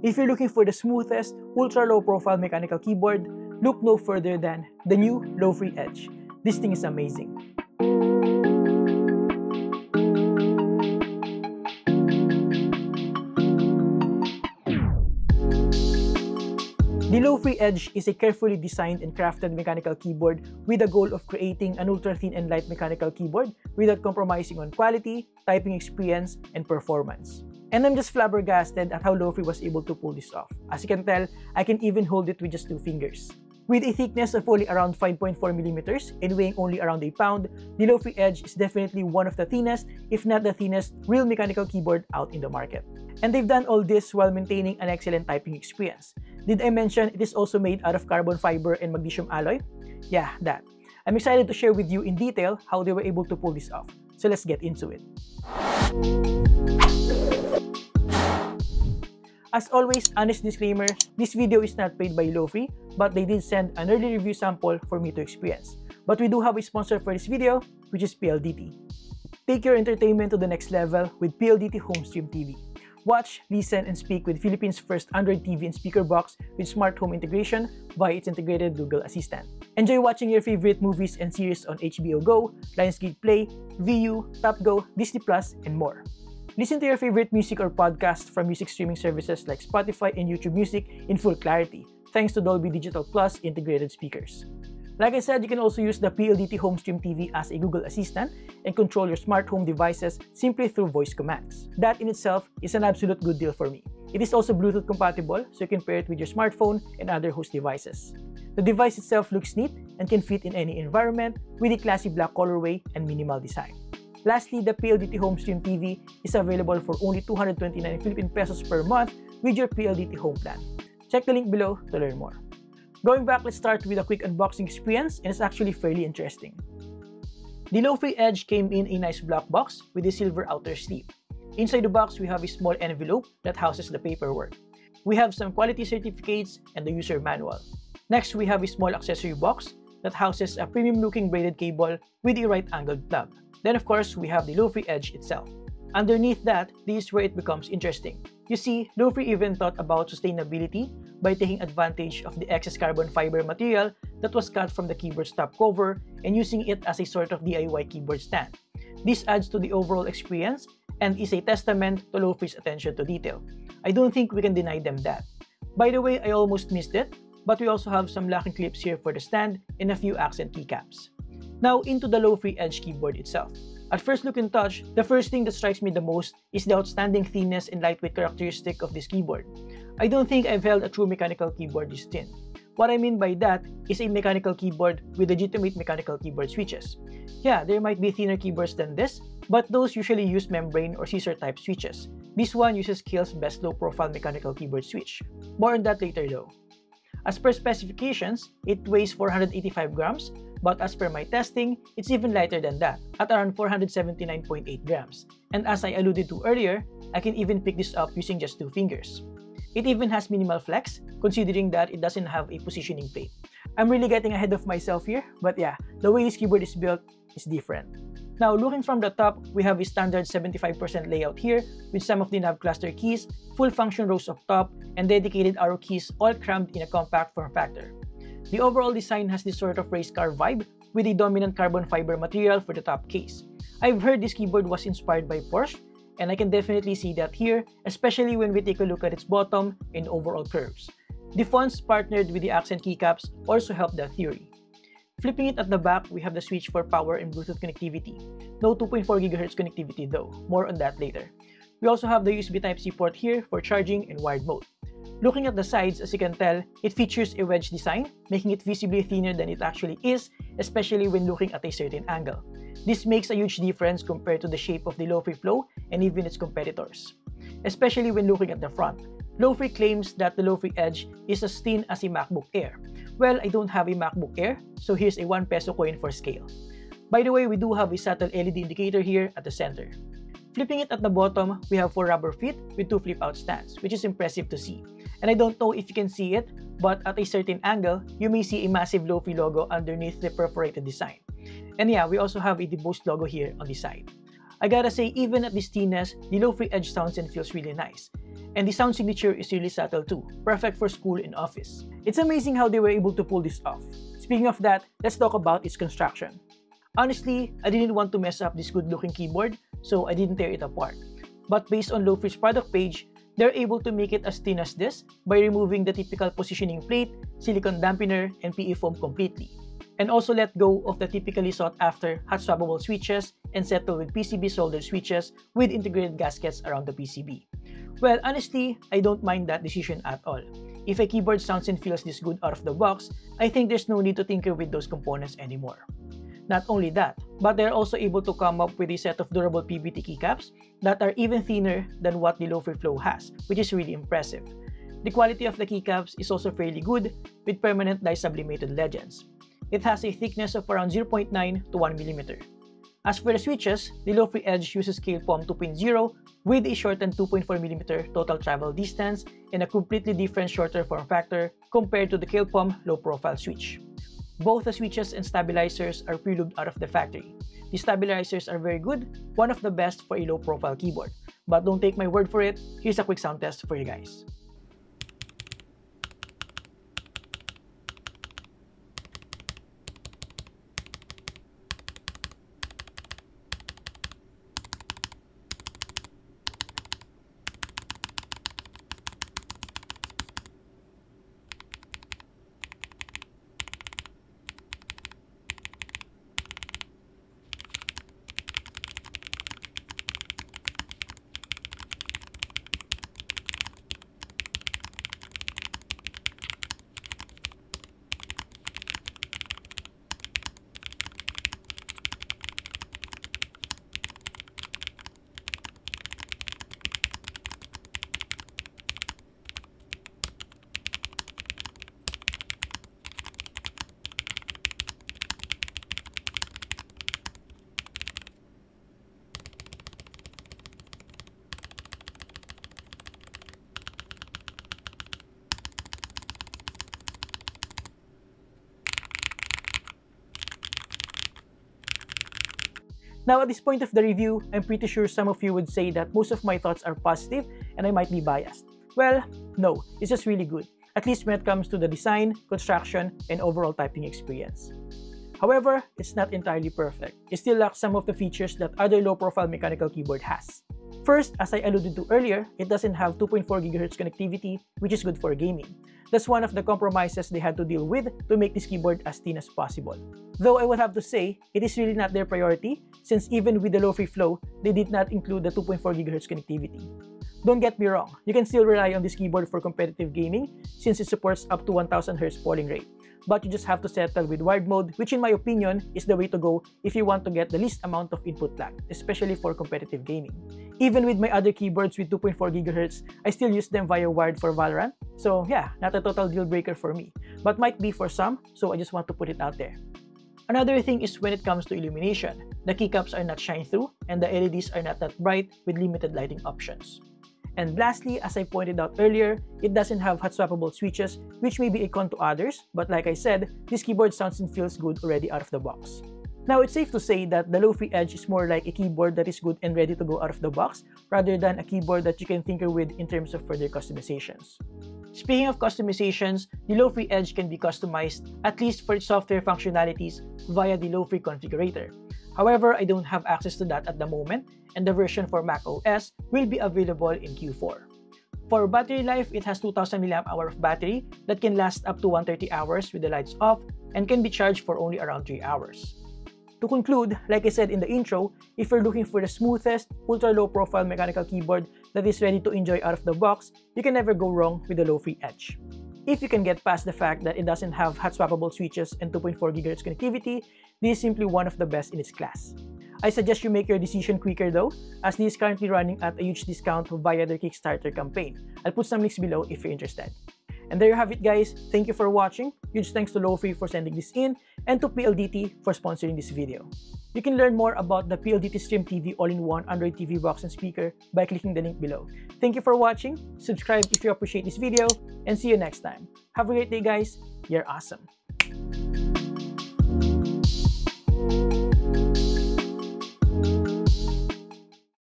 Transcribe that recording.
If you're looking for the smoothest, ultra-low profile mechanical keyboard, look no further than the new Lo-Free Edge. This thing is amazing. The Lo-Free Edge is a carefully designed and crafted mechanical keyboard with the goal of creating an ultra-thin and light mechanical keyboard without compromising on quality, typing experience, and performance. And I'm just flabbergasted at how Lo-Free was able to pull this off. As you can tell, I can even hold it with just 2 fingers. With a thickness of only around 5.4mm and weighing only around a pound, the Lo-Free Edge is definitely one of the thinnest, if not the thinnest, real mechanical keyboard out in the market. And they've done all this while maintaining an excellent typing experience. Did I mention it is also made out of carbon fiber and magnesium alloy? Yeah, that. I'm excited to share with you in detail how they were able to pull this off. So let's get into it. As always, honest disclaimer, this video is not paid by Lo-Free, but they did send an early review sample for me to experience. But we do have a sponsor for this video, which is PLDT. Take your entertainment to the next level with PLDT Homestream TV. Watch, listen, and speak with Philippines' first Android TV and speaker box with smart home integration via its integrated Google Assistant. Enjoy watching your favorite movies and series on HBO Go, Lionsgate Play, VU, TopGo, Disney+, and more. Listen to your favorite music or podcast from music streaming services like Spotify and YouTube Music in full clarity, thanks to Dolby Digital Plus integrated speakers. Like I said, you can also use the PLDT Homestream TV as a Google Assistant and control your smart home devices simply through voice commands. That in itself is an absolute good deal for me. It is also Bluetooth compatible, so you can pair it with your smartphone and other host devices. The device itself looks neat and can fit in any environment with a classy black colorway and minimal design. Lastly, the PLDT Homestream TV is available for only 229 Philippine pesos per month with your PLDT Home plan. Check the link below to learn more. Going back, let's start with a quick unboxing experience, and it's actually fairly interesting. The Lo-Free Edge came in a nice black box with a silver outer sleeve. Inside the box, we have a small envelope that houses the paperwork. We have some quality certificates and the user manual. Next, we have a small accessory box that houses a premium-looking braided cable with a right-angled plug. Then, of course, we have the Lo-Free Edge itself. Underneath that, this is where it becomes interesting. You see, Lo-Free even thought about sustainability by taking advantage of the excess carbon fiber material that was cut from the keyboard's top cover and using it as a sort of DIY keyboard stand. This adds to the overall experience and is a testament to Lo-Free's attention to detail. I don't think we can deny them that. By the way, I almost missed it, but we also have some locking clips here for the stand and a few accent keycaps. Now into the Lo-Free Edge keyboard itself. At first look and touch, the first thing that strikes me the most is the outstanding thinness and lightweight characteristic of this keyboard. I don't think I've held a true mechanical keyboard this thin. What I mean by that is a mechanical keyboard with legitimate mechanical keyboard switches. Yeah, there might be thinner keyboards than this, but those usually use membrane or scissor type switches. This one uses Skill's best low profile mechanical keyboard switch. More on that later though. As per specifications, it weighs 485 grams, but as per my testing, it's even lighter than that, at around 479.8 grams. And as I alluded to earlier, I can even pick this up using just 2 fingers. It even has minimal flex, considering that it doesn't have a positioning plate. I'm really getting ahead of myself here, but yeah, the way this keyboard is built is different. Now, looking from the top, we have a standard 75% layout here with some of the nav cluster keys, full function rows up top, and dedicated arrow keys all crammed in a compact form factor. The overall design has this sort of race car vibe with a dominant carbon fiber material for the top case. I've heard this keyboard was inspired by Porsche, and I can definitely see that here, especially when we take a look at its bottom and overall curves. The fonts partnered with the accent keycaps also help that theory. Flipping it at the back, we have the switch for power and Bluetooth connectivity. No 2.4 GHz connectivity though, more on that later. We also have the USB Type-C port here for charging and wired mode. Looking at the sides, as you can tell, it features a wedge design, making it visibly thinner than it actually is, especially when looking at a certain angle. This makes a huge difference compared to the shape of the Lo-Free Flow and even its competitors. Especially when looking at the front. Lo-Free claims that the Lo-Free Edge is as thin as a MacBook Air. Well, I don't have a MacBook Air, so here's a 1 peso coin for scale. By the way, we do have a subtle LED indicator here at the center. Flipping it at the bottom, we have 4 rubber feet with 2 flip-out stands, which is impressive to see. And I don't know if you can see it, but at a certain angle, you may see a massive Lo-Free logo underneath the perforated design. And yeah, we also have a DeBose logo here on the side. I gotta say, even at this thinness, the low-free edge sounds and feels really nice. And the sound signature is really subtle too, perfect for school and office. It's amazing how they were able to pull this off. Speaking of that, let's talk about its construction. Honestly, I didn't want to mess up this good-looking keyboard, so I didn't tear it apart. But based on Lo-Free's product page, they're able to make it as thin as this by removing the typical positioning plate, silicone dampener, and PE foam completely. And also let go of the typically sought-after hot-swappable switches and settle with PCB soldered switches with integrated gaskets around the PCB. Well, honestly, I don't mind that decision at all. If a keyboard sounds and feels this good out of the box, I think there's no need to tinker with those components anymore. Not only that, but they're also able to come up with a set of durable PBT keycaps that are even thinner than what the Lo-Free Flow has, which is really impressive. The quality of the keycaps is also fairly good, with permanent die-sublimated legends. It has a thickness of around 0.9 to 1 mm. As for the switches, the Lo-Free Edge uses KalePom 2.0 with a shortened 2.4 mm total travel distance and a completely different shorter form factor compared to the KalePom low-profile switch. Both the switches and stabilizers are pre-lubed out of the factory. The stabilizers are very good, one of the best for a low-profile keyboard. But don't take my word for it, here's a quick sound test for you guys. Now at this point of the review, I'm pretty sure some of you would say that most of my thoughts are positive and I might be biased. Well, no, it's just really good, at least when it comes to the design, construction, and overall typing experience. However, it's not entirely perfect. It still lacks some of the features that other low-profile mechanical keyboard has. First, as I alluded to earlier, it doesn't have 2.4 GHz connectivity, which is good for gaming. That's one of the compromises they had to deal with to make this keyboard as thin as possible. Though I would have to say, it is really not their priority, since even with the Lo-Free Flow, they did not include the 2.4 GHz connectivity. Don't get me wrong, you can still rely on this keyboard for competitive gaming, since it supports up to 1000 Hz polling rate. But you just have to settle with wired mode, which in my opinion is the way to go if you want to get the least amount of input lag, especially for competitive gaming. Even with my other keyboards with 2.4 GHz, I still use them via wired for Valorant, so yeah, not a total deal breaker for me, but might be for some, so I just want to put it out there. Another thing is when it comes to illumination, the keycaps are not shine-through and the LEDs are not that bright with limited lighting options. And lastly, as I pointed out earlier, it doesn't have hot-swappable switches, which may be a con to others, but like I said, this keyboard sounds and feels good already out of the box. Now, it's safe to say that the Lo-Free Edge is more like a keyboard that is good and ready to go out of the box, rather than a keyboard that you can tinker with in terms of further customizations. Speaking of customizations, the Lo-Free Edge can be customized, at least for its software functionalities, via the Lo-Free configurator. However, I don't have access to that at the moment, and the version for Mac OS will be available in Q4. For battery life, it has 2000 mAh of battery that can last up to 130 hours with the lights off and can be charged for only around 3 hours. To conclude, like I said in the intro, if you're looking for the smoothest, ultra-low profile mechanical keyboard that is ready to enjoy out of the box, you can never go wrong with the Lo-Free Edge. If you can get past the fact that it doesn't have hot-swappable switches and 2.4 GHz connectivity, this is simply one of the best in its class. I suggest you make your decision quicker though, as this is currently running at a huge discount via their Kickstarter campaign. I'll put some links below if you're interested. And there you have it guys, thank you for watching, huge thanks to Lo-Free for sending this in, and to PLDT for sponsoring this video. You can learn more about the PLDT Stream TV all-in-one Android TV box and speaker by clicking the link below. Thank you for watching, subscribe if you appreciate this video, and see you next time. Have a great day guys, you're awesome!